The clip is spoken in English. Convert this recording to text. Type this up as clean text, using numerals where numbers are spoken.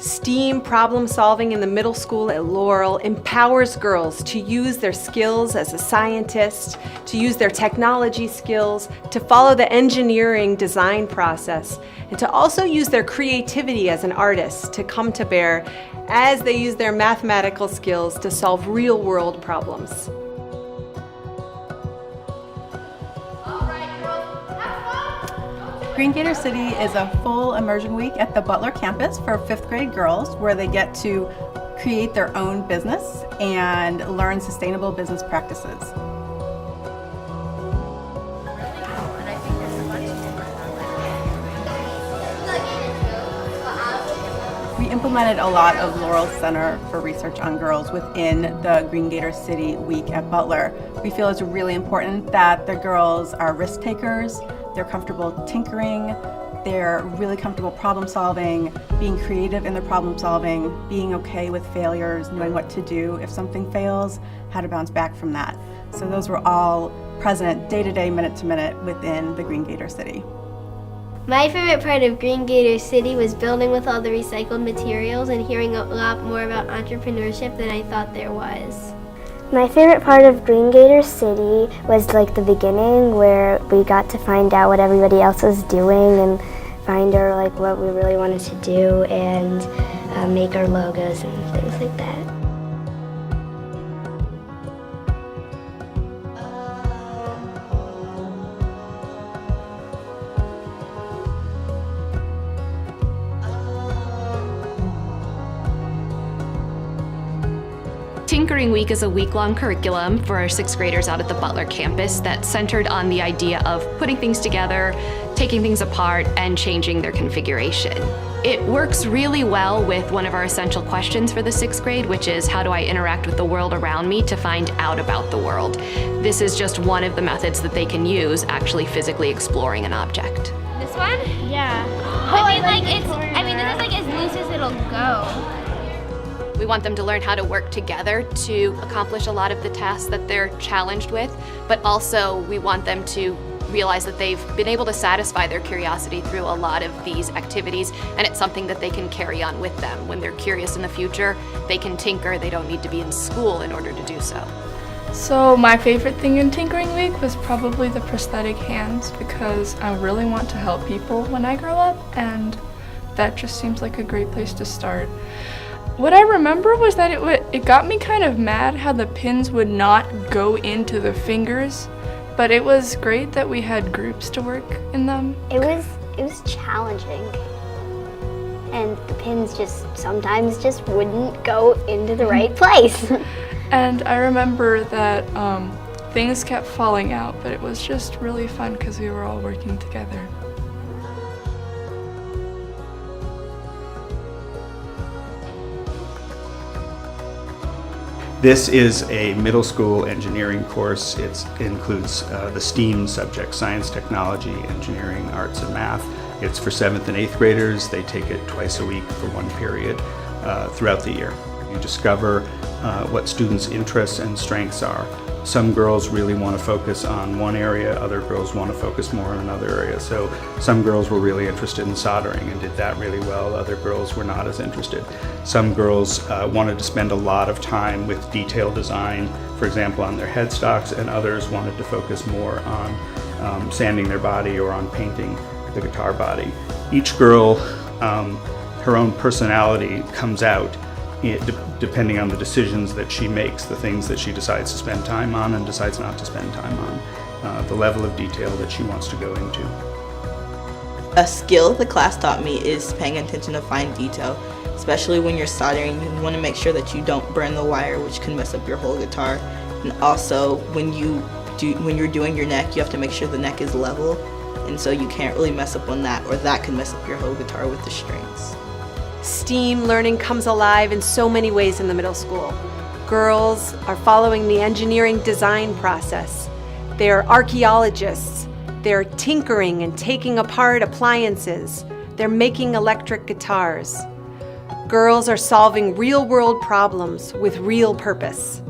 STEAM problem solving in the middle school at Laurel empowers girls to use their skills as a scientist, to use their technology skills, to follow the engineering design process, and to also use their creativity as an artist to come to bear as they use their mathematical skills to solve real-world problems. Green Gator City is a full immersion week at the Butler campus for 5th grade girls where they get to create their own business and learn sustainable business practices. We implemented a lot of Laurel Center for Research on Girls within the Green Gator City week at Butler. We feel it's really important that the girls are risk takers, they're comfortable tinkering, they're really comfortable problem solving, being creative in their problem solving, being okay with failures, knowing what to do if something fails, how to bounce back from that. So those were all present day to day, minute to minute within the Green Gator City. My favorite part of Green Gator City was building with all the recycled materials and hearing a lot more about entrepreneurship than I thought there was. My favorite part of Green Gator City was like the beginning where we got to find out what everybody else was doing and find out like what we really wanted to do and make our logos and things like that. Tinkering Week is a week-long curriculum for our 6th graders out at the Butler campus that's centered on the idea of putting things together, taking things apart, and changing their configuration. It works really well with one of our essential questions for the 6th grade, which is how do I interact with the world around me to find out about the world? This is just one of the methods that they can use actually physically exploring an object. This one? Yeah. This is like as loose as it'll go. We want them to learn how to work together to accomplish a lot of the tasks that they're challenged with, but also we want them to realize that they've been able to satisfy their curiosity through a lot of these activities, and it's something that they can carry on with them. When they're curious in the future, they can tinker. They don't need to be in school in order to do so. So my favorite thing in Tinkering Week was probably the prosthetic hands because I really want to help people when I grow up, and that just seems like a great place to start. What I remember was that it got me kind of mad how the pins would not go into the fingers, but it was great that we had groups to work in them. It was challenging. And the pins sometimes just wouldn't go into the right place. And I remember that things kept falling out, but it was just really fun because we were all working together. This is a middle school engineering course. It includes the STEAM subjects, science, technology, engineering, arts, and math. It's for 7th and 8th graders. They take it twice a week for one period throughout the year. You discover what students' interests and strengths are. Some girls really want to focus on one area, other girls want to focus more on another area. So some girls were really interested in soldering and did that really well, other girls were not as interested. Some girls wanted to spend a lot of time with detailed design, for example on their headstocks, and others wanted to focus more on sanding their body or on painting the guitar body. Each girl, her own personality comes out depending on the decisions that she makes, the things that she decides to spend time on and decides not to spend time on, the level of detail that she wants to go into. A skill the class taught me is paying attention to fine detail, especially when you're soldering. You want to make sure that you don't burn the wire, which can mess up your whole guitar. And also, when you're doing your neck, you have to make sure the neck is level, and so you can't really mess up on that, or that can mess up your whole guitar with the strings. STEAM learning comes alive in so many ways in the middle school. Girls are following the engineering design process. They're archaeologists. They're tinkering and taking apart appliances. They're making electric guitars. Girls are solving real-world problems with real purpose.